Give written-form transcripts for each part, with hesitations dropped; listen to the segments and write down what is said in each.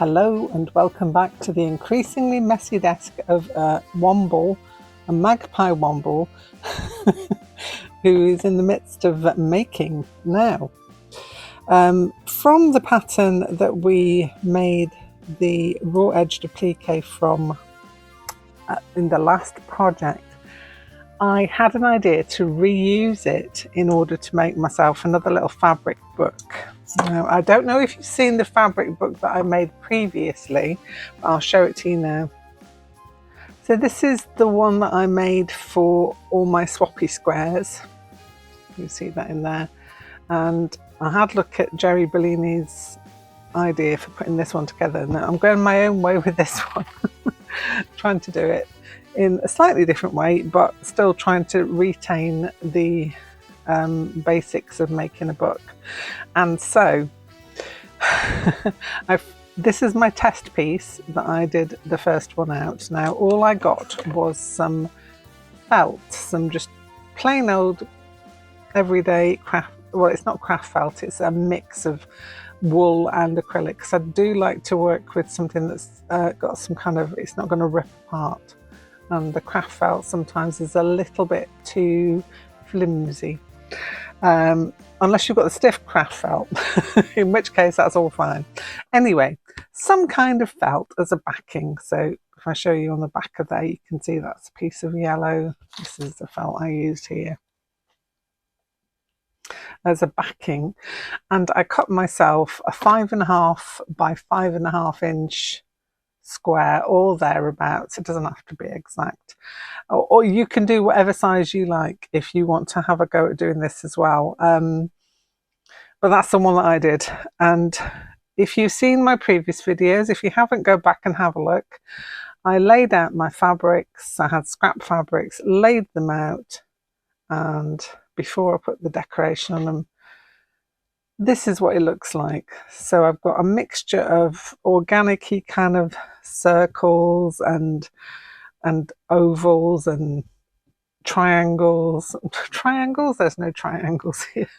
Hello and welcome back to the increasingly messy desk of a womble, a magpie womble, who is in the midst of making now. From the pattern that we made the raw edged applique from in the last project, I had an idea to reuse it in order to make myself another little fabric book. Now, I don't know if you've seen the fabric book that I made previously, but I'll show it to you now. So this is the one that I made for all my swappy squares. You see that in there. And I had a look at Jeri Bellini's idea for putting this one together. Now I'm going my own way with this one, trying to do it in a slightly different way, but still trying to retain the basics of making a book. And so this is my test piece that I did the first one out. Now all I got was some felt, some just plain old everyday craft, well, it's not craft felt, it's a mix of wool and acrylic, because I do like to work with something that's got some kind of, it's not going to rip apart, and the craft felt sometimes is a little bit too flimsy, unless you've got the stiff craft felt, in which case that's all fine. Anyway, some kind of felt as a backing. So if I show you on the back of there, you can see that's a piece of yellow. This is the felt I used here as a backing, and I cut myself a 5.5 by 5.5 inch square, or thereabouts. It doesn't have to be exact, or you can do whatever size you like if you want to have a go at doing this as well, but that's the one that I did. And if you've seen my previous videos, if you haven't, go back and have a look. I laid out my fabrics. I had scrap fabrics, laid them out, and before I put the decoration on them, this is what it looks like. So I've got a mixture of organic-y kind of circles and ovals and triangles. Triangles? There's no triangles here.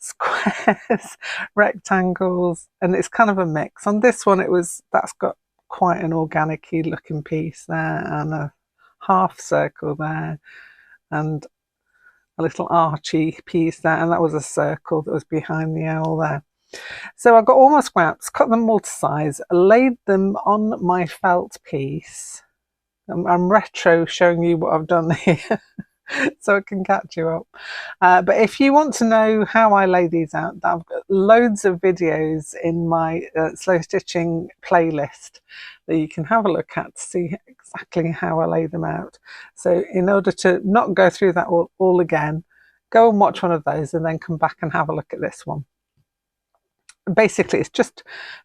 Squares, rectangles, and it's kind of a mix. On this one, that's got quite an organic-y looking piece there, and a half circle there, and a little archy piece there, and that was a circle that was behind the owl there. So I got all my scraps, cut them all to size, laid them on my felt piece. I'm retro showing you what I've done here so I can catch you up. But if you want to know how I lay these out, I've got loads of videos in my slow stitching playlist that you can have a look at to see exactly how I lay them out. So in order to not go through that all again, go and watch one of those and then come back and have a look at this one. Basically, it's just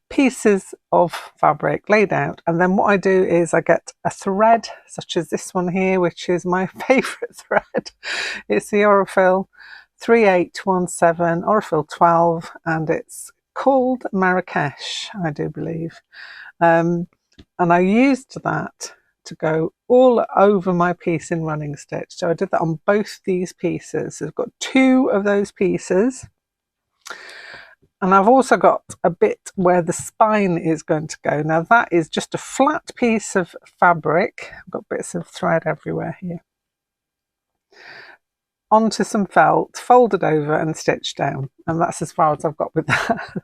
pieces of fabric laid out, and then what I do is I get a thread such as this one here, which is my favourite thread. It's the Orifil 3817 Orifil 12, and it's called Marrakesh, I do believe. And I used that to go all over my piece in running stitch. So I did that on both these pieces. So I've got 2 of those pieces. And I've also got a bit where the spine is going to go. Now that is just a flat piece of fabric. I've got bits of thread everywhere here. Onto some felt, folded over and stitched down. And that's as far as I've got with that.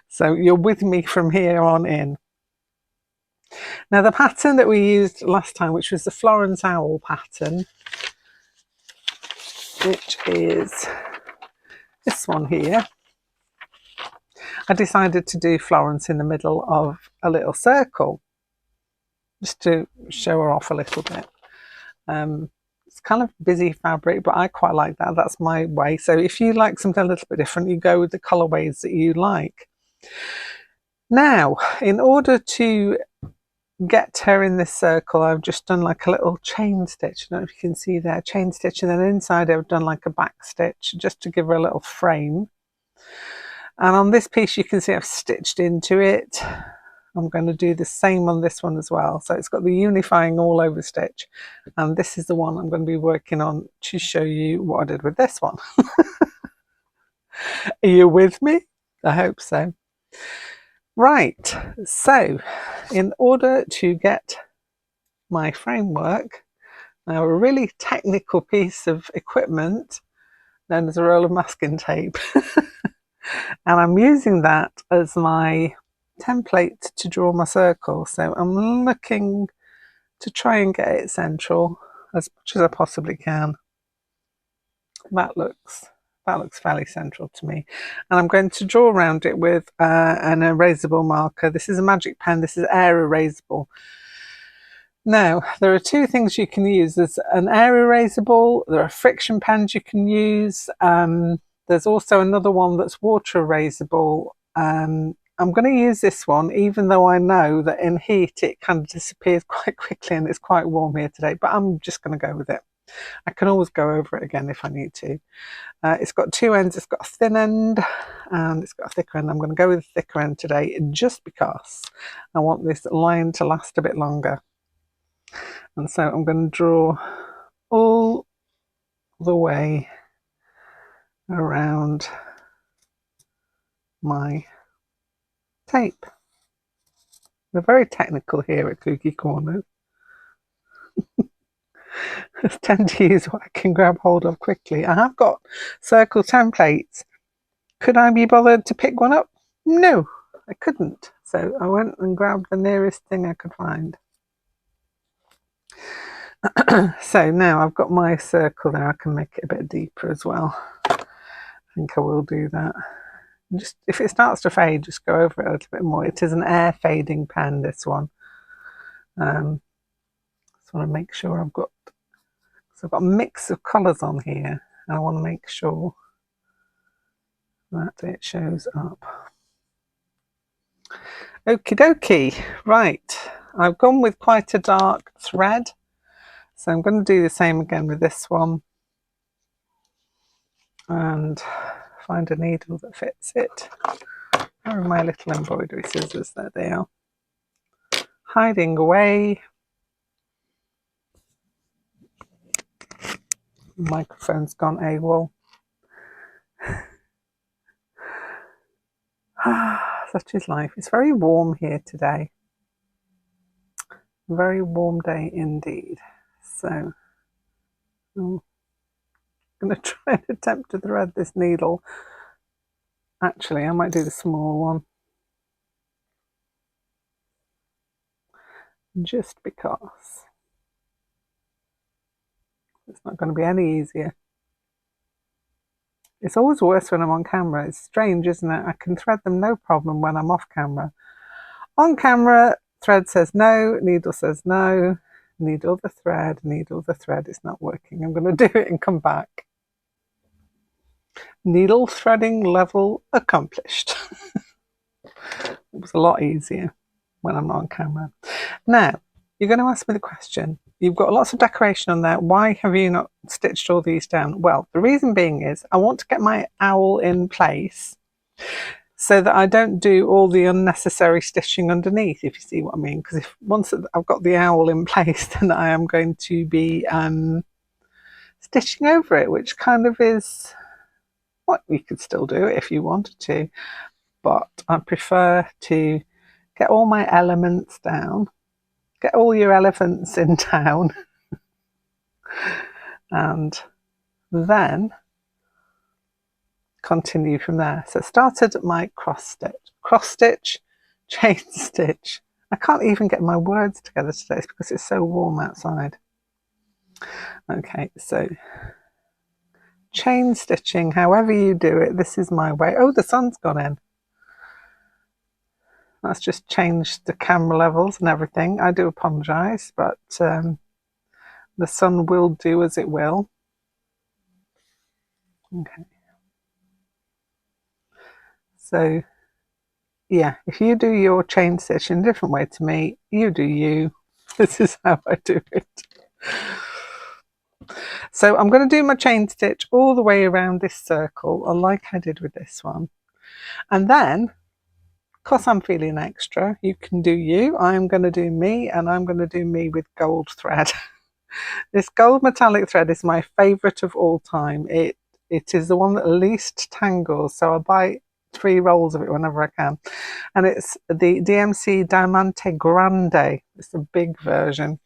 So you're with me from here on in. Now the pattern that we used last time, which was the Florence Owl pattern, which is this one here, I decided to do Florence in the middle of a little circle, just to show her off a little bit. It's kind of busy fabric, but I quite like that. That's my way. So if you like something a little bit different, you go with the colourways that you like. Now, in order to get her in this circle, I've just done like a little chain stitch. I don't know if you can see there, chain stitch, and then inside I've done like a back stitch just to give her a little frame. And on this piece you can see I've stitched into it. I'm going to do the same on this one as well. So it's got the unifying all over stitch, and this is the one I'm going to be working on to show you what I did with this one. Are you with me? I hope so. Right, so in order to get my framework, now a really technical piece of equipment known as a roll of masking tape, and I'm using that as my template to draw my circle. So I'm looking to try and get it central as much as I possibly can. That looks fairly central to me, and I'm going to draw around it with an erasable marker. This is a magic pen. This is air erasable. Now, there are two things you can use. There's an air erasable, there are friction pens you can use. There's also another one that's water erasable. I'm going to use this one, even though I know that in heat it kind of disappears quite quickly and it's quite warm here today, but I'm just going to go with it. I can always go over it again if I need to. It's got two ends. It's got a thin end and it's got a thicker end. I'm going to go with the thicker end today just because I want this line to last a bit longer. And so I'm going to draw all the way around my tape. We're very technical here at Kooky Corners. I tend to use what I can grab hold of quickly. I have got circle templates. Could I be bothered to pick one up? No, I couldn't. So I went and grabbed the nearest thing I could find. So now I've got my circle there. I can make it a bit deeper as well. I think I will do that. Just if it starts to fade, just go over it a little bit more. It is an air fading pen, this one. Just want to make sure I've got a mix of colours on here, and I want to make sure that it shows up. Okie dokie. Right, I've gone with quite a dark thread, so I'm going to do the same again with this one and find a needle that fits it. Where are my little embroidery scissors? There they are. Hiding away. The microphone's gone AWOL. Such is life. It's very warm here today. Very warm day indeed. So I'm going to try and attempt to thread this needle. Actually, I might do the small one. Just because it's not going to be any easier. It's always worse when I'm on camera. It's strange, isn't it? I can thread them no problem when I'm off camera. On camera, thread says no, needle says no, needle the thread, it's not working. I'm going to do it and come back. Needle threading level accomplished. It was a lot easier when I'm not on camera. Now, you're going to ask me the question. You've got lots of decoration on there. Why have you not stitched all these down? Well, the reason being is I want to get my owl in place so that I don't do all the unnecessary stitching underneath, if you see what I mean. Because once I've got the owl in place, then I am going to be stitching over it, which kind of is what you could still do if you wanted to. But I prefer to get all my elements down, get all your elephants in town, and then continue from there. So I started my cross stitch, chain stitch. I can't even get my words together today because it's so warm outside. Okay, so chain stitching, however you do it, this is my way. Oh, the sun's gone in. That's just changed the camera levels and everything. I do apologise, but the sun will do as it will. Okay. So, yeah, if you do your chain stitch in a different way to me, you do you. This is how I do it. So I'm going to do my chain stitch all the way around this circle, like I did with this one. And then, because I'm feeling extra, you can do you. I'm going to do me, and I'm going to do me with gold thread. This gold metallic thread is my favourite of all time. It is the one that least tangles, so I buy 3 rolls of it whenever I can. And it's the DMC Diamante Grande. It's the big version.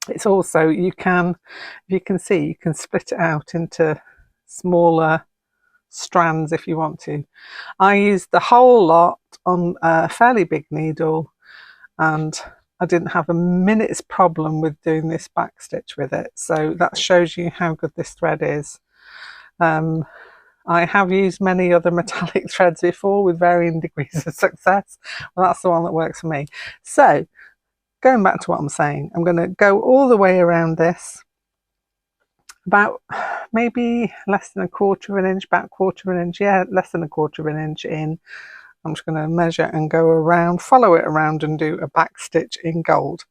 It's also, you can, if you can see, you can split it out into smaller strands if you want to. I used the whole lot on a fairly big needle, and I didn't have a minute's problem with doing this back stitch with it. So that shows you how good this thread is. I have used many other metallic threads before with varying degrees of success, but that's the one that works for me. So going back to what I'm saying, I'm going to go all the way around this, about maybe less than 1/4 of an inch, about 1/4 of an inch, yeah, less than 1/4 of an inch in. I'm just going to measure and go around, follow it around and do a back stitch in gold.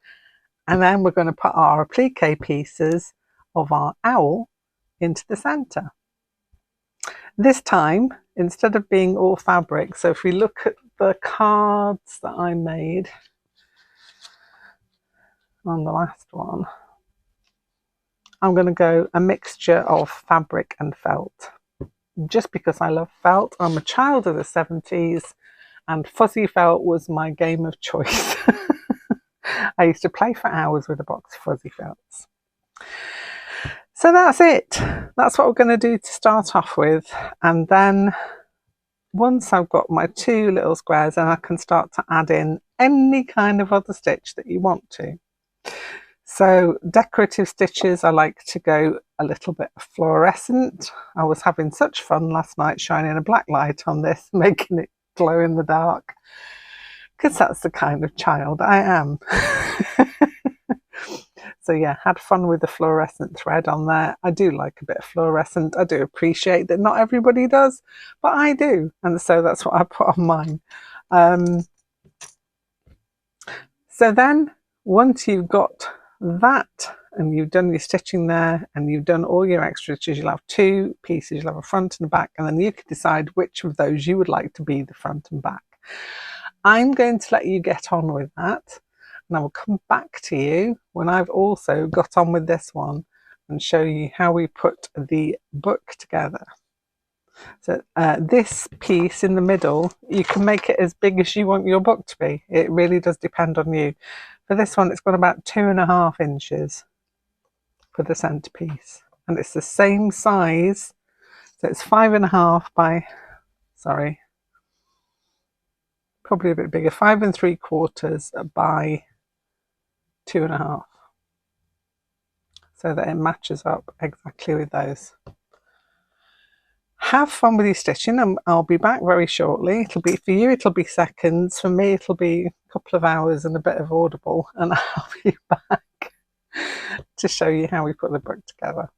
And then we're going to put our applique pieces of our owl into the center. This time, instead of being all fabric, so if we look at the cards that I made on the last one, I'm going to go a mixture of fabric and felt. Just because I love felt. I'm a child of the 70s and fuzzy felt was my game of choice. I used to play for hours with a box of fuzzy felts. So that's it. That's what we're going to do to start off with. And then once I've got my 2 little squares, then I can start to add in any kind of other stitch that you want to. So decorative stitches, I like to go a little bit fluorescent. I was having such fun last night shining a black light on this, making it glow in the dark, because that's the kind of child I am. So yeah, had fun with the fluorescent thread on there. I do like a bit of fluorescent. I do appreciate that not everybody does, but I do. And so that's what I put on mine. So then once you've got that and you've done your stitching there and you've done all your extra stitches, you'll have 2 pieces, you'll have a front and a back, and then you can decide which of those you would like to be the front and back. I'm going to let you get on with that, and I will come back to you when I've also got on with this one and show you how we put the book together. So this piece in the middle, you can make it as big as you want your book to be. It really does depend on you. For this one, it's got about 2.5 inches for the centerpiece, and it's the same size. So it's 5.5 by, sorry, probably a bit bigger, 5 3/4 by 2.5, so that it matches up exactly with those. Have fun with your stitching, and I'll be back very shortly. It'll be, for you, it'll be seconds. For me, it'll be a couple of hours and a bit of audible, and I'll be back to show you how we put the book together.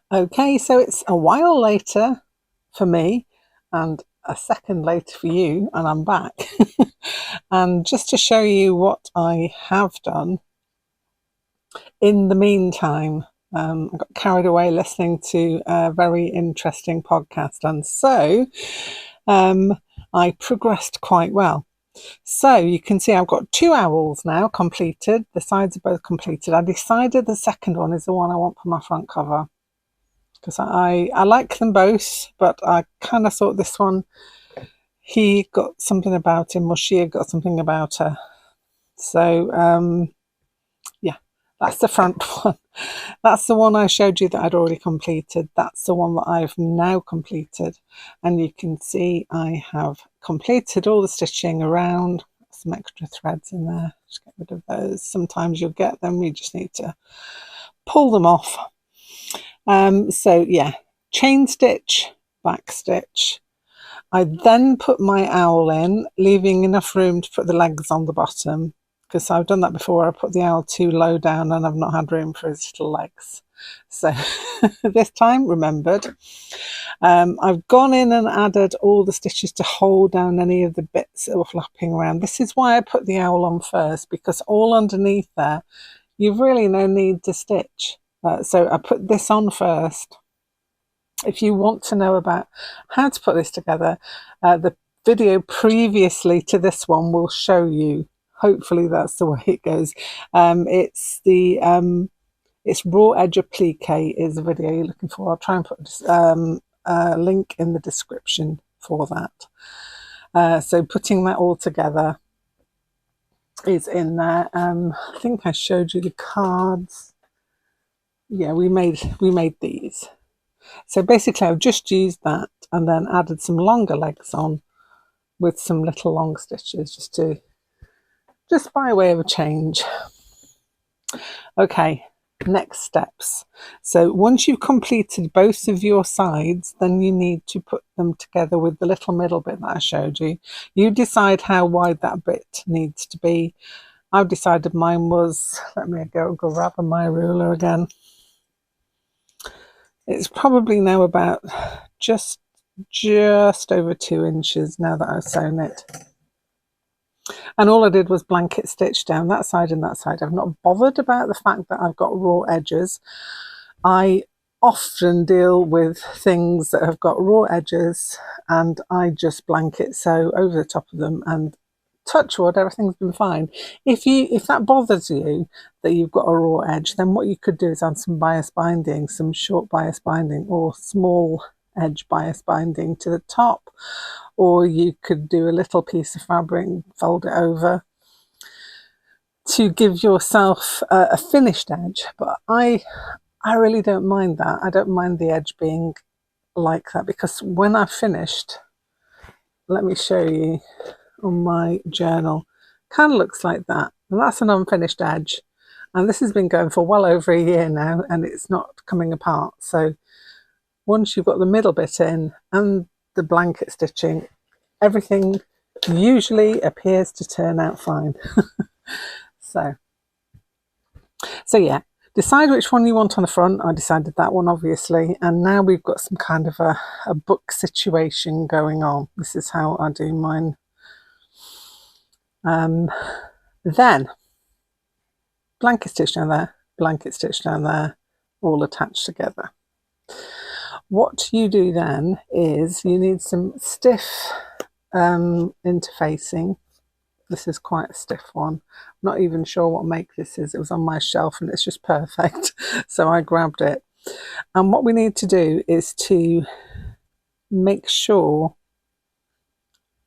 Okay, so it's a while later for me and a second later for you, and I'm back. And just to show you what I have done in the meantime, I got carried away listening to a very interesting podcast, and so I progressed quite well. So you can see I've got 2 owls now completed. The sides are both completed. I decided the second one is the one I want for my front cover, because I like them both, but I kind of thought this one, he got something about him, or she had got something about her. So yeah, that's the front one. That's the one I showed you that I'd already completed. That's the one that I've now completed. And you can see I have completed all the stitching around. Some extra threads in there. Just get rid of those. Sometimes you'll get them. You just need to pull them off. So yeah, chain stitch, back stitch. I then put my owl in, leaving enough room to put the legs on the bottom, because I've done that before. I put the owl too low down and I've not had room for his little legs. So this time, remembered. I've gone in and added all the stitches to hold down any of the bits that were flapping around. This is why I put the owl on first, because all underneath there, you've really no need to stitch. So I put this on first. If you want to know about how to put this together, the video previously to this one will show you. Hopefully that's the way it goes. It's Raw Edge Applique is the video you're looking for. I'll try and put a link in the description for that. So putting that all together is in there. I think I showed you the cards. Yeah, we made these. So basically I've just used that and then added some longer legs on with some little long stitches just by way of a change. Okay, next steps. So once you've completed both of your sides, then you need to put them together with the little middle bit that I showed you. You decide how wide that bit needs to be. I've decided mine was, let me go grab my ruler again. It's probably now about just over 2 inches now that I've sewn it. And all I did was blanket stitch down that side and that side. I've not bothered about the fact that I've got raw edges. I often deal with things that have got raw edges and I just blanket sew over the top of them, and touch wood, everything's been fine. If that bothers you that you've got a raw edge, then what you could do is add some bias binding, some short bias binding or small edge bias binding to the top, or you could do a little piece of fabric, fold it over to give yourself a finished edge. But I really don't mind that. I don't mind the edge being like that, because when I've finished, let me show you on my journal, kind of looks like that, and that's an unfinished edge, and this has been going for well over a year now and it's not coming apart. So once you've got the middle bit in and the blanket stitching, everything usually appears to turn out fine. so yeah, decide which one you want on the front. I decided that one, obviously, and now we've got some kind of a book situation going on. This is how I do mine. Then blanket stitch down there, blanket stitch down there, all attached together. What you do then is you need some stiff interfacing. This is quite a stiff one. I'm not even sure what make this is. It was on my shelf and it's just perfect. So I grabbed it. And what we need to do is to make sure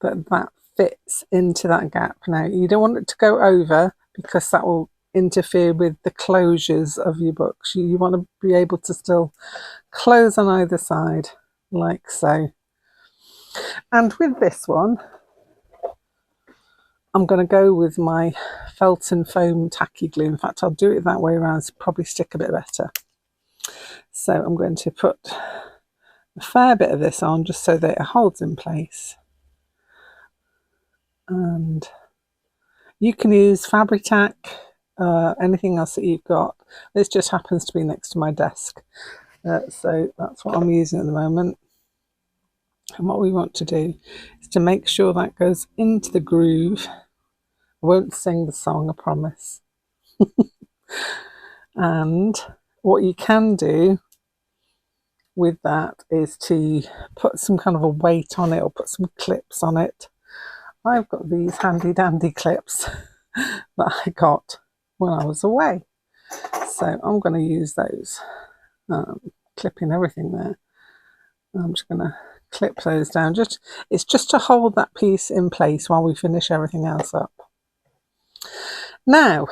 that that fits into that gap. Now, you don't want it to go over because that will interfere with the closures of your books. You want to be able to still close on either side, like so. And with this one, I'm going to go with my felt and foam tacky glue. In fact, I'll do it that way around, so probably stick a bit better. So I'm going to put a fair bit of this on just so that it holds in place. And you can use fabric tack, anything else that you've got. This just happens to be next to my desk. So that's what I'm using at the moment. And what we want to do is to make sure that goes into the groove. I won't sing the song, I promise. And what you can do with that is to put some kind of a weight on it or put some clips on it. I've got these handy dandy clips that I got when I was away. So I'm going to use those, clipping everything there. I'm just going to clip those down. It's just to hold that piece in place while we finish everything else up. Now,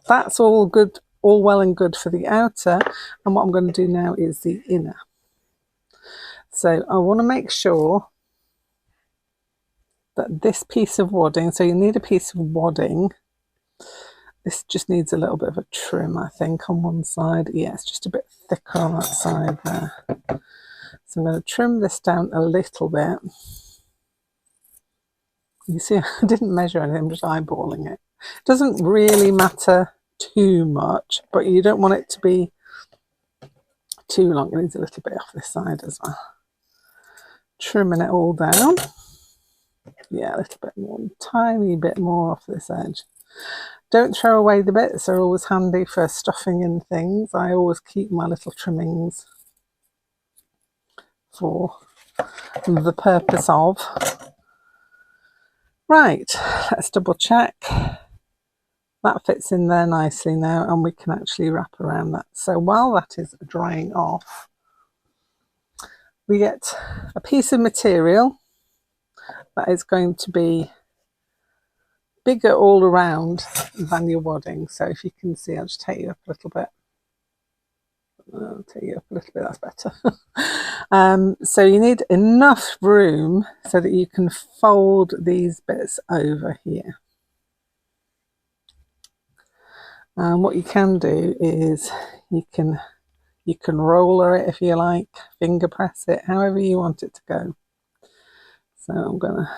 that's all good, all well and good for the outer, and what I'm going to do now is the inner. So I want to make sure that this piece of wadding, so you need a piece of wadding. This just needs a little bit of a trim, I think, on one side. Yeah, it's just a bit thicker on that side there. So I'm going to trim this down a little bit. You see, I didn't measure anything, I'm just eyeballing it. It doesn't really matter too much, but you don't want it to be too long. It needs a little bit off this side as well. Trimming it all down. Yeah, a little bit more, tiny bit more off this edge. Don't throw away the bits, they're always handy for stuffing in things. I always keep my little trimmings for the purpose of. Right, let's double check. That fits in there nicely now, and we can actually wrap around that. So while that is drying off, we get a piece of material that is going to be bigger all around than your wadding. So if you can see, I'll just take you up a little bit. I'll take you up a little bit, that's better. So you need enough room so that you can fold these bits over here. And what you can do is you can roller it if you like, finger press it, however you want it to go. So I'm gonna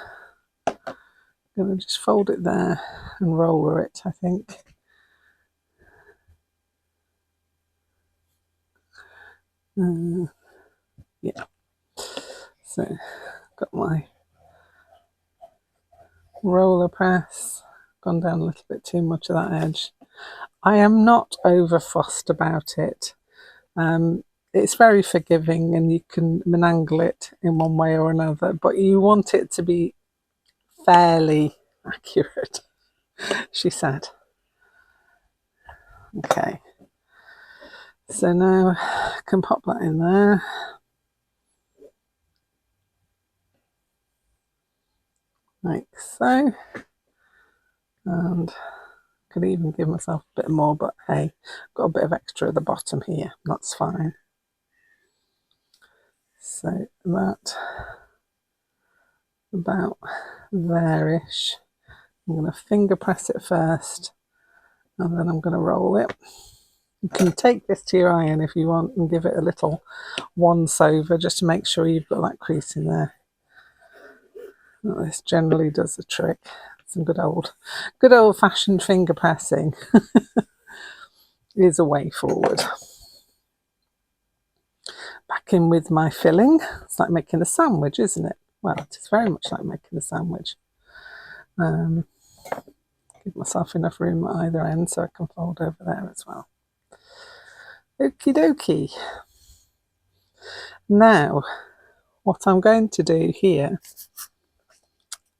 just fold it there and roller it, I think. Yeah. So got my roller press, gone down a little bit too much of that edge. I am not over fussed about it. It's very forgiving and you can menangle it in one way or another, but you want it to be fairly accurate, she said. Okay, so now I can pop that in there. Like so. And could even give myself a bit more, but hey, got a bit of extra at the bottom here, that's fine. So that about there-ish. I'm going to finger press it first and then I'm going to roll it. You can take this to your iron if you want and give it a little once over just to make sure you've got that crease in there. Well, this generally does the trick. Some good old-fashioned finger pressing is a way forward. Back in with my filling. It's like making a sandwich, isn't it? Well, it's very much like making a sandwich. Give myself enough room at either end so I can fold over there as well. Okie dokie. Now, what I'm going to do here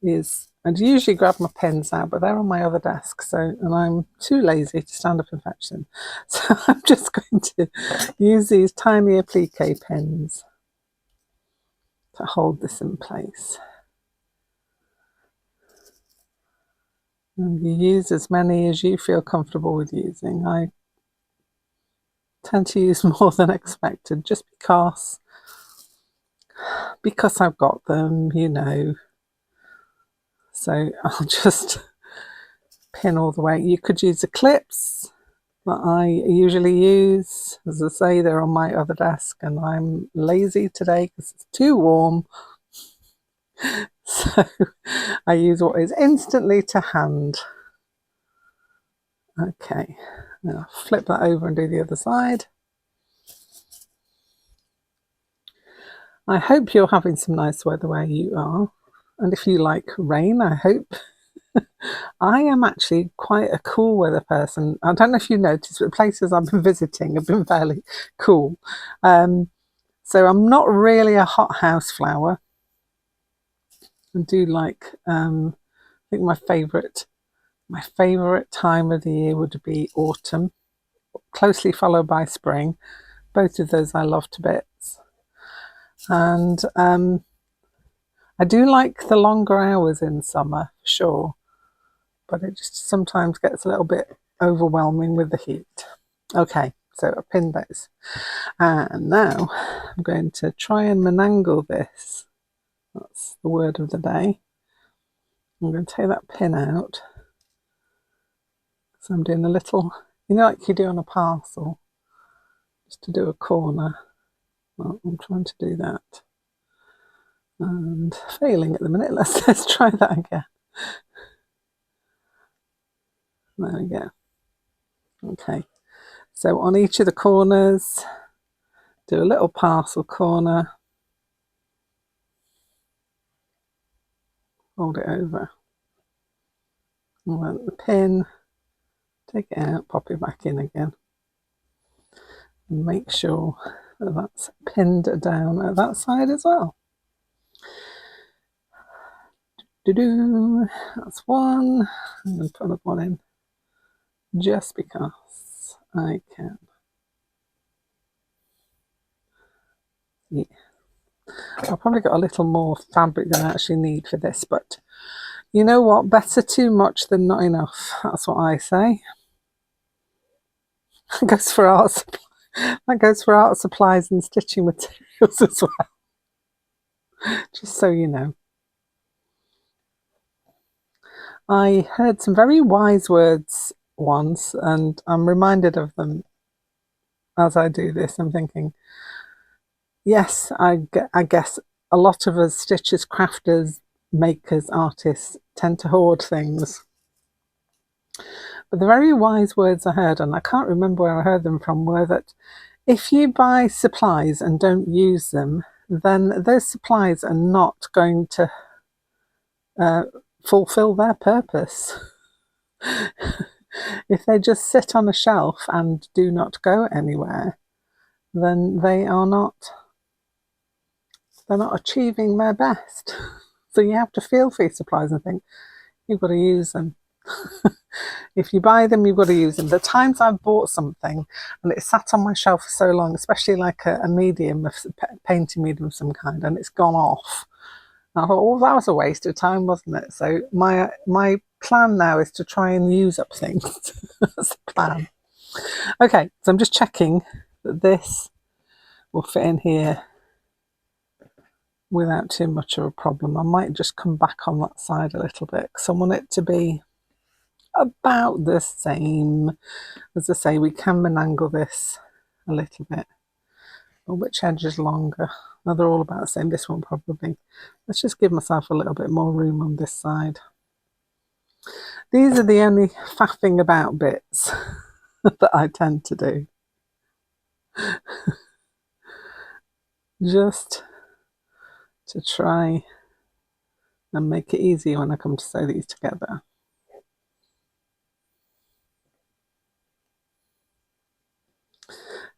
is, I'd usually grab my pens out, but they're on my other desk, and I'm too lazy to stand up and fetch them. So I'm just going to use these tiny applique pens to hold this in place. And you use as many as you feel comfortable with using. I tend to use more than expected just because I've got them, you know. So I'll just pin all the way. You could use the clips that I usually use. As I say, they're on my other desk and I'm lazy today because it's too warm. So I use what is instantly to hand. Okay, now I'll flip that over and do the other side. I hope you're having some nice weather where you are. And if you like rain, I hope. I am actually quite a cool weather person. I don't know if you noticed, but the places I've been visiting have been fairly cool. So I'm not really a hot house flower. I do like, I think my favourite time of the year would be autumn, closely followed by spring. Both of those I love to bits. And I do like the longer hours in summer, for sure, but it just sometimes gets a little bit overwhelming with the heat. Okay, so I pinned those. And now I'm going to try and menangle this. That's the word of the day. I'm going to take that pin out. So I'm doing a little, you know, like you do on a parcel, just to do a corner. Well, I'm trying to do that. And failing at the minute. Let's try that again. There we go. Okay, so on each of the corners, do a little parcel corner, fold it over, and then the pin, take it out, pop it back in again, and make sure that that's pinned down at that side as well. That's one. I'm going to put another one in just because I can. Yeah. I've probably got a little more fabric than I actually need for this, but you know what? Better too much than not enough. That's what I say. That goes for art. That goes for art supplies and stitching materials as well. Just so you know. I heard some very wise words once, and I'm reminded of them as I do this. I'm thinking, yes, I guess a lot of us stitchers, crafters, makers, artists tend to hoard things. But the very wise words I heard, and I can't remember where I heard them from, were that if you buy supplies and don't use them, then those supplies are not going to fulfill their purpose. If they just sit on a shelf and do not go anywhere, then they're not achieving their best. So you have to feel for your supplies and think, you've got to use them. If you buy them, you've got to use them. The times I've bought something and it's sat on my shelf for so long, especially like a medium, a painting medium of some kind, and it's gone off, I thought, oh, that was a waste of time, wasn't it? So my plan now is to try and use up things. That's the plan. Okay, so I'm just checking that this will fit in here without too much of a problem. I might just come back on that side a little bit because I want it to be about the same. As I say, we can menangle this a little bit. But which edge is longer? Now they're all about the same. This one probably. Let's just give myself a little bit more room on this side. These are the only faffing about bits that I tend to do. Just to try and make it easy when I come to sew these together.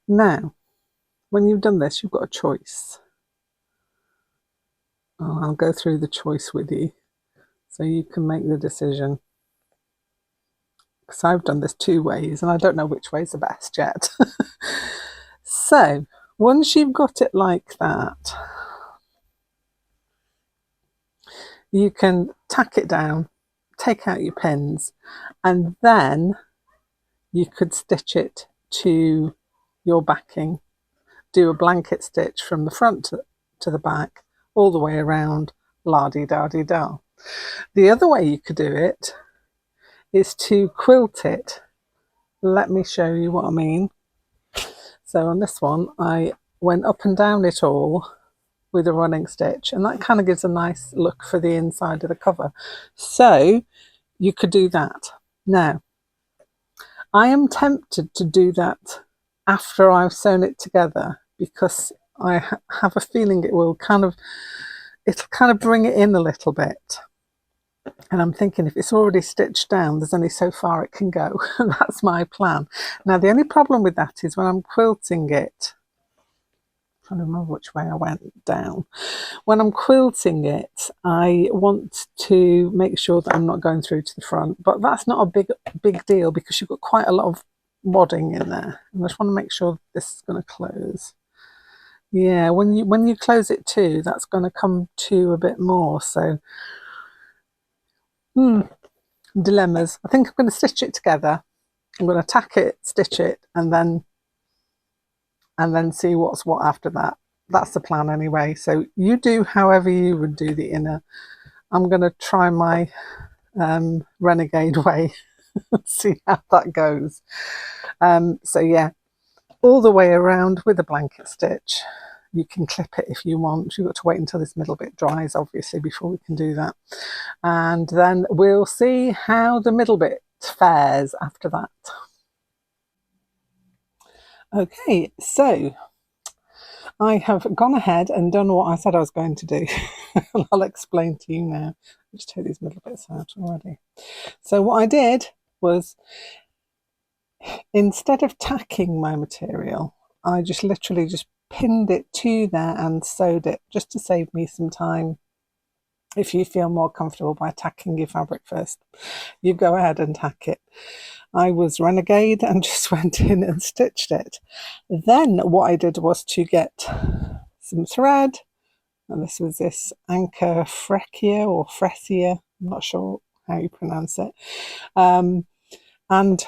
Now, when you've done this, you've got a choice. I'll go through the choice with you so you can make the decision. Because I've done this 2 ways and I don't know which way's the best yet. So, once you've got it like that, you can tack it down, take out your pins, and then you could stitch it to your backing. Do a blanket stitch from the front to the back, all the way around, la-di-da-di-da. The other way you could do it is to quilt it. Let me show you what I mean. So on this one, I went up and down it all with a running stitch, and that kind of gives a nice look for the inside of the cover. So you could do that. Now, I am tempted to do that after I've sewn it together because I have a feeling it'll kind of bring it in a little bit. And I'm thinking if it's already stitched down, there's only so far it can go. That's my plan. Now, the only problem with that is when I'm quilting it, I'm trying to remember which way I went down. When I'm quilting it, I want to make sure that I'm not going through to the front, but that's not a big deal because you've got quite a lot of wadding in there. And I just want to make sure this is going to close. Yeah, when you close it too, that's going to come to a bit more. So, dilemmas. I think I'm going to stitch it together. I'm going to tack it, stitch it, and then see what's what after that. That's the plan anyway. So you do however you would do the inner. I'm going to try my renegade way and see how that goes. So yeah, all the way around with a blanket stitch. You can clip it if you want. You've got to wait until this middle bit dries, obviously, before we can do that. And then we'll see how the middle bit fares after that. Okay, so I have gone ahead and done what I said I was going to do. I'll explain to you now. I'll just take these middle bits out already. So what I did was, instead of tacking my material, I just literally just pinned it to there and sewed it just to save me some time. If you feel more comfortable by tacking your fabric first, you go ahead and tack it. I was renegade and just went in and stitched it. Then what I did was to get some thread and this was this Anchor Frecia or Frecia, I'm not sure how you pronounce it. And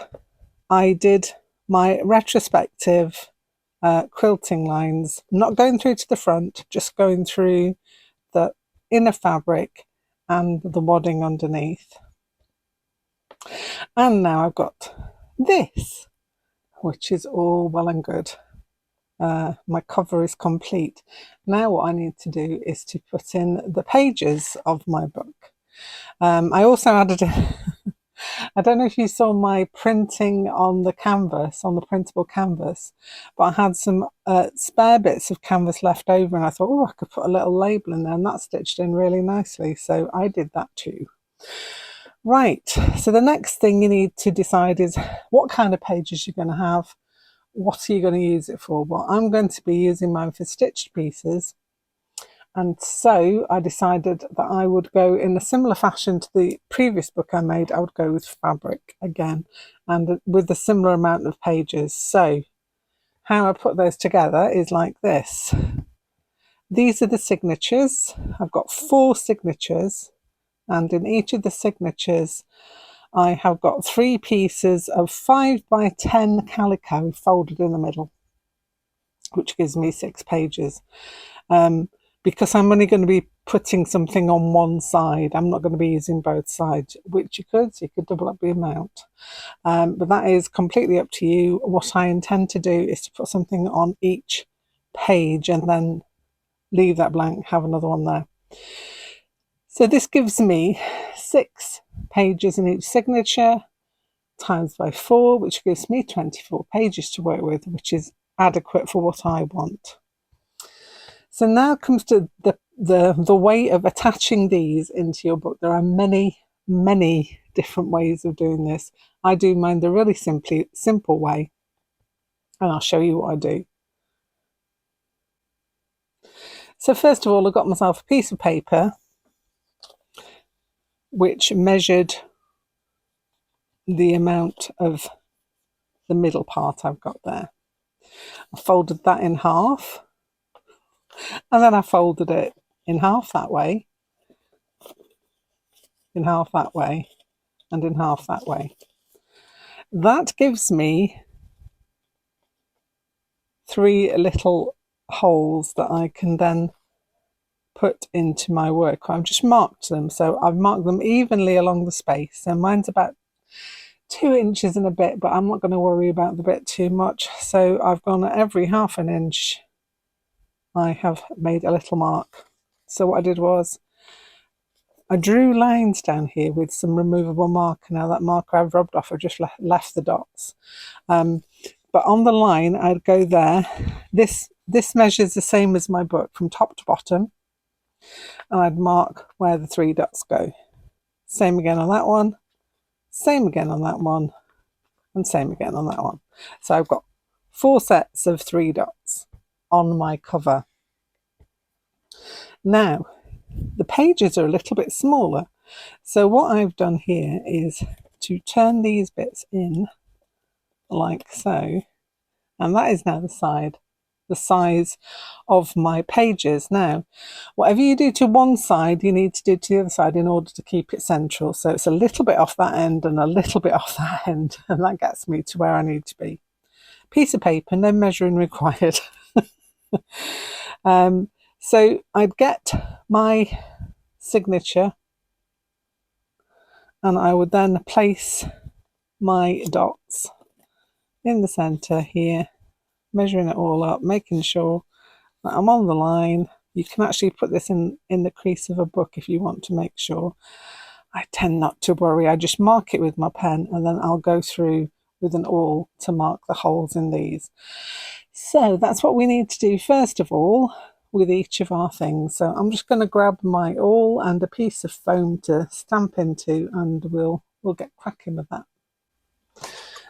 I did my retrospective quilting lines, not going through to the front, just going through the inner fabric and the wadding underneath. And now I've got this, which is all well and good. My cover is complete. Now what I need to do is to put in the pages of my book. I also added I don't know if you saw my printing on the canvas, on the printable canvas, but I had some spare bits of canvas left over, and I thought, oh, I could put a little label in there, and that stitched in really nicely, so I did that too. Right, so the next thing you need to decide is what kind of pages you're going to have. What are you going to use it for? Well, I'm going to be using mine for stitched pieces. And so I decided that I would go in a similar fashion to the previous book I made. I would go with fabric again and with a similar amount of pages. So how I put those together is like this. These are the signatures. I've got 4 signatures, and in each of the signatures I have got 3 pieces of 5 by 10 calico folded in the middle, which gives me 6 pages. Because I'm only going to be putting something on one side, I'm not going to be using both sides, which you could double up the amount. But that is completely up to you. What I intend to do is to put something on each page and then leave that blank, have another one there. So this gives me 6 pages in each signature, times by 4, which gives me 24 pages to work with, which is adequate for what I want. So now comes to the way of attaching these into your book. There are many, many different ways of doing this. I do mine the really simple way, and I'll show you what I do. So first of all, I got myself a piece of paper which measured the amount of the middle part I've got there. I folded that in half, and then I folded it in half that way, in half that way, and in half that way. That gives me 3 little holes that I can then put into my work. I've just marked them, so I've marked them evenly along the space, and mine's about 2 inches and a bit, but I'm not going to worry about the bit too much. So I've gone at every half an inch, I have made a little mark. So what I did was I drew lines down here with some removable marker. Now that marker I've rubbed off, I've just left the dots. But on the line, I'd go there. This measures the same as my book from top to bottom. And I'd mark where the 3 dots go. Same again on that one. Same again on that one. And same again on that one. So I've got 4 sets of 3 dots on my cover. Now, the pages are a little bit smaller. So what I've done here is to turn these bits in like so, and that is now the size of my pages. Now, whatever you do to one side, you need to do to the other side in order to keep it central. So it's a little bit off that end and a little bit off that end, and that gets me to where I need to be. Piece of paper, no measuring required. So I'd get my signature, and I would then place my dots in the centre here, measuring it all up, making sure that I'm on the line. You can actually put this in the crease of a book if you want to make sure. I tend not to worry. I just mark it with my pen, and then I'll go through with an awl to mark the holes in these. So that's what we need to do first of all with each of our things. So I'm just going to grab my awl and a piece of foam to stamp into, and we'll get cracking with that.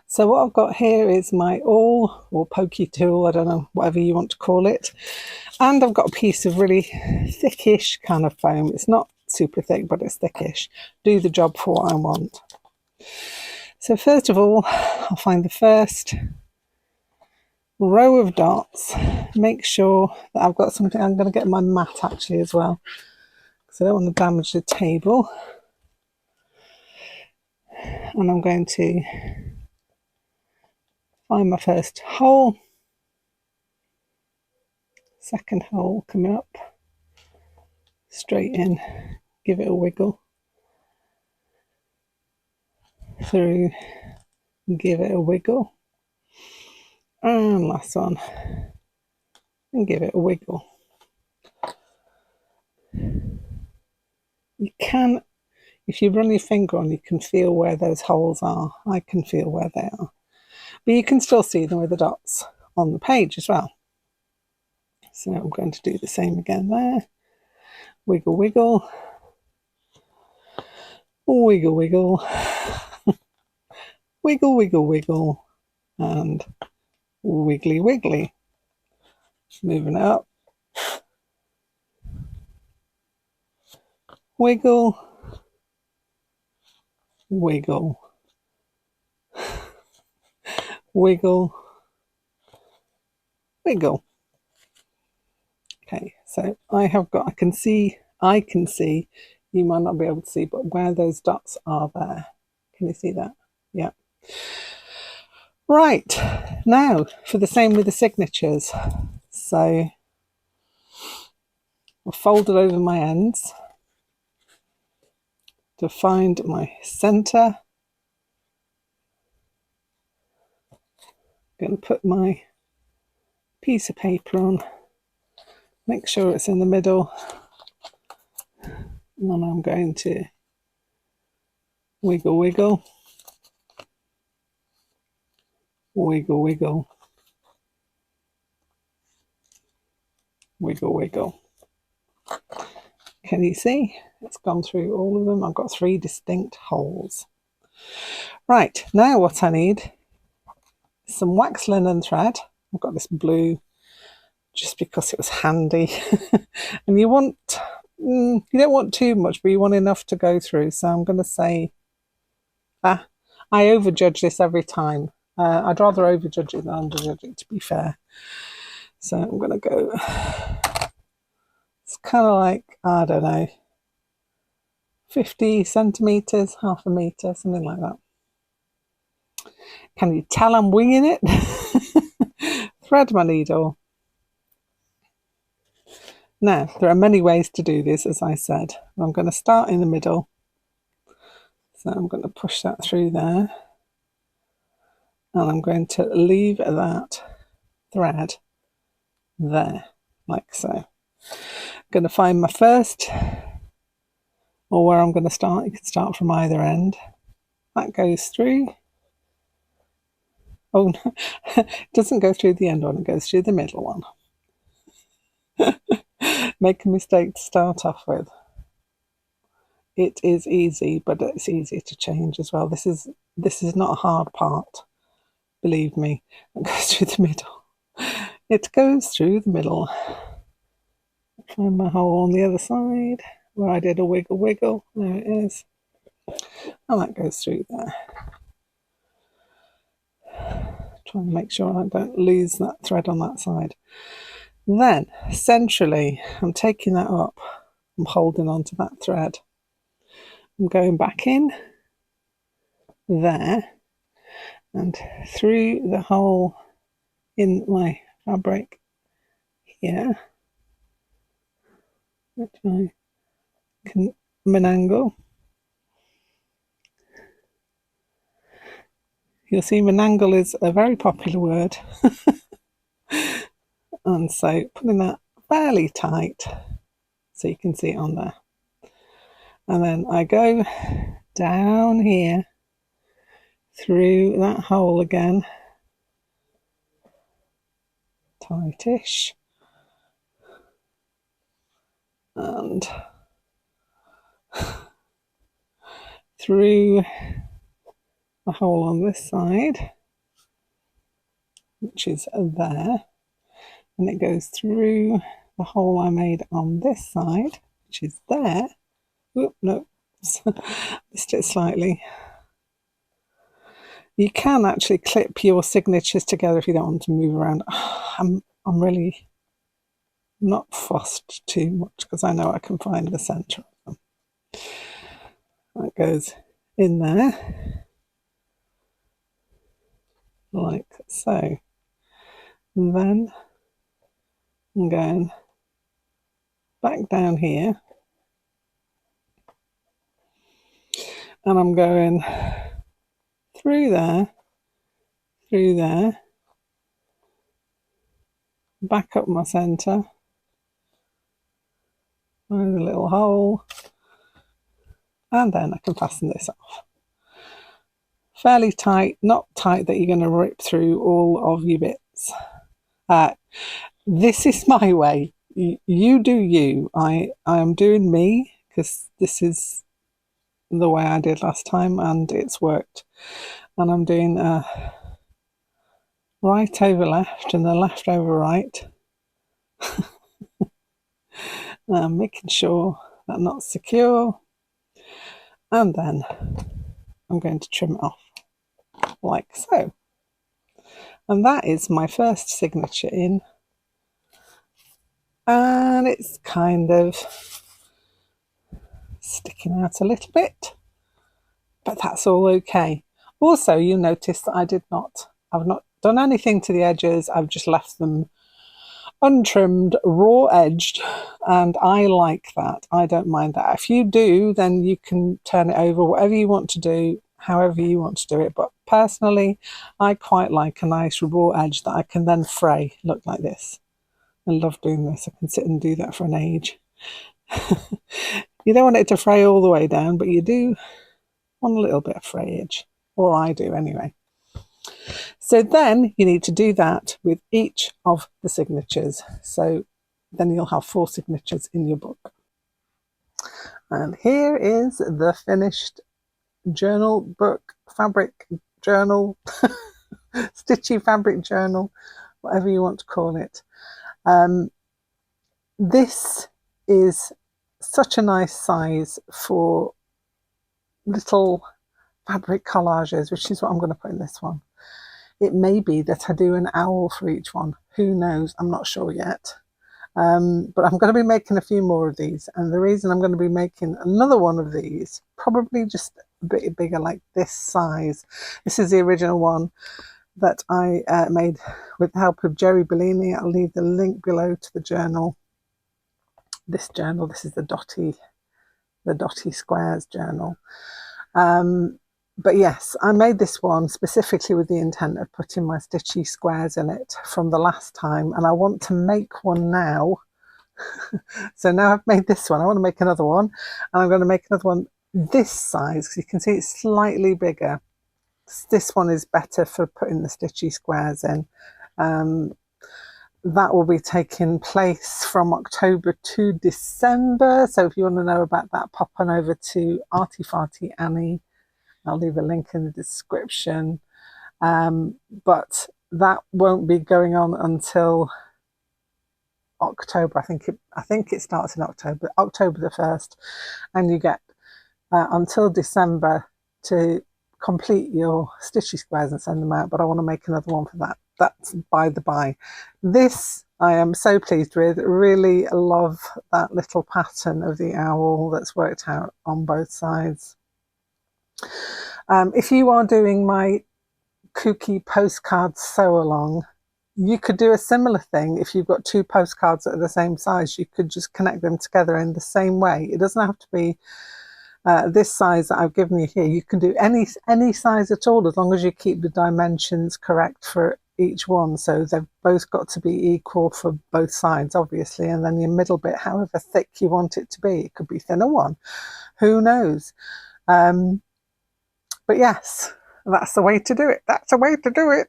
So what I've got here is my awl or pokey tool, I don't know, whatever you want to call it. And I've got a piece of really thickish kind of foam. It's not super thick, but it's thickish. Do the job for what I want. So first of all, I'll find the first row of dots. Make sure that I've got something. I'm going to get my mat actually as well, because I don't want to damage the table. And I'm going to find my first hole, second hole coming up, straight in, give it a wiggle, through, give it a wiggle, and last one, and give it a wiggle. You can, if you run your finger on, you can feel where those holes are. I can feel where they are, but you can still see them with the dots on the page as well. So I'm going to do the same again there. Wiggle, wiggle, wiggle, wiggle, wiggle, wiggle, wiggle, and wiggly, wiggly. Moving it up. Wiggle, wiggle, wiggle, wiggle. Okay, so I can see, you might not be able to see, but where those dots are there. Can you see that? Yeah. Right, now for the same with the signatures. So I've folded over my ends to find my center. I'm going to put my piece of paper on, make sure it's in the middle, and then I'm going to wiggle, wiggle, wiggle, wiggle, wiggle, wiggle. Can you see? It's gone through all of them. I've got 3 distinct holes. Right, now what I need is some wax linen thread. I've got this blue just because it was handy. And you don't want too much, but you want enough to go through. So I'm going to say, I overjudge this every time. I'd rather overjudge it than underjudge it, to be fair. So I'm going to go, it's kind of like, I don't know, 50 centimetres, half a metre, something like that. Can you tell I'm winging it? Thread my needle. Now, there are many ways to do this, as I said. I'm going to start in the middle. So I'm going to push that through there. And I'm going to leave that thread there, like so. I'm going to find my first, or where I'm going to start. You can start from either end. That goes through. Oh, no. It doesn't go through the end one, it goes through the middle one. Make a mistake to start off with. It is easy, but it's easy to change as well. This is not a hard part, believe me. It goes through the middle. It goes through the middle. Find my hole on the other side where I did a wiggle, wiggle. There it is. And that goes through there. Try and make sure I don't lose that thread on that side. Then, centrally, I'm taking that up. I'm holding on to that thread. I'm going back in there and through the hole in my fabric here, which I can menangle. You'll see menangle is a very popular word. And so putting that fairly tight so you can see it on there. And then I go down here through that hole again, tightish, and through the hole on this side, which is there, and it goes through the hole I made on this side, which is there. Oop, no, missed it slightly. You can actually clip your signatures together if you don't want to move around. I'm really not fussed too much because I know I can find the centre of them. That goes in there, like so. And then I'm going back down here, and I'm going through there, back up my centre, find a little hole, and then I can fasten this off. Fairly tight, not tight that you're going to rip through all of your bits. This is my way. You do you. I am doing me because this is the way I did last time and it's worked. And I'm doing right over left and then left over right. Making sure that knot's secure. And then I'm going to trim it off like so. And that is my first signature in. And it's kind of sticking out a little bit, but that's all okay. Also, you notice that I've not done anything to the edges. I've just left them untrimmed, raw edged, and I like that. I don't mind that. If you do, then you can turn it over, whatever you want to do, however you want to do it. But personally, I quite like a nice raw edge that I can then fray, look like this. I love doing this. I can sit and do that for an age. You don't want it to fray all the way down, but you do want a little bit of frayage, or I do anyway. So then you need to do that with each of the signatures. So then you'll have 4 signatures in your book. And here is the finished journal book, fabric journal, stitchy fabric journal, whatever you want to call it. This is such a nice size for little fabric collages, which is what I'm going to put in this one. It may be that I do an owl for each one. Who knows? I'm not sure yet. But I'm going to be making a few more of these. And the reason I'm going to be making another one of these, probably just a bit bigger, like this size. This is the original one that I made with the help of Jeri Bellini. I'll leave the link below to the journal. This is the Dotty Squares journal. But yes, I made this one specifically with the intent of putting my stitchy squares in it from the last time, and I want to make one now. So now I've made this one, I want to make another one, and I'm going to make another one this size, because you can see it's slightly bigger. This one is better for putting the stitchy squares in. That will be taking place from October to December. So if you want to know about that, pop on over to Arty Farty Annie. I'll leave a link in the description. But that won't be going on until October. I think it starts in October the 1st, and you get until December to complete your stitchy squares and send them out. But I want to make another one for that. That's by the by. This I am so pleased with. Really love that little pattern of the owl that's worked out on both sides. If you are doing my Kooky postcard sew along, you could do a similar thing. If you've got 2 postcards that are the same size, you could just connect them together in the same way. It doesn't have to be this size that I've given you here. You can do any size at all, as long as you keep the dimensions correct for each one. So they've both got to be equal for both sides, obviously, and then your middle bit, however thick you want it to be. It could be thinner one, who knows. But yes, that's the way to do it. That's the way to do it.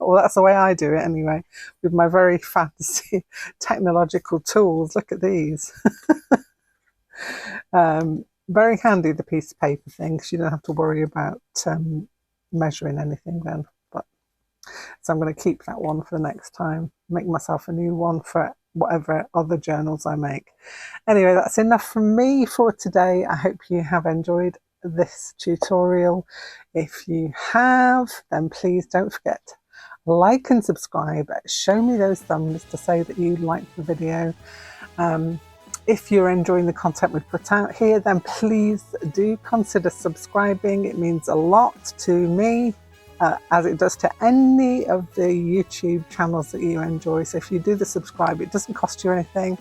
Well, that's the way I do it anyway, with my very fancy technological tools. Look at these. Very handy, the piece of paper thing, because you don't have to worry about measuring anything then. But so I'm going to keep that one for the next time, make myself a new one for whatever other journals I make. Anyway, that's enough from me for today. I hope you have enjoyed this tutorial. If you have, then please don't forget to like and subscribe. Show me those thumbs to say that you liked the video. If you're enjoying the content we've put out here, then please do consider subscribing. It means a lot to me, as it does to any of the YouTube channels that you enjoy. So if you do the subscribe, it doesn't cost you anything.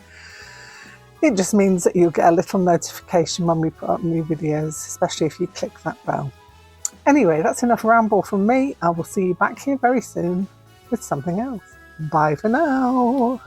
It just means that you'll get a little notification when we put up new videos, especially if you click that bell. Anyway, that's enough ramble from me. I will see you back here very soon with something else. Bye for now.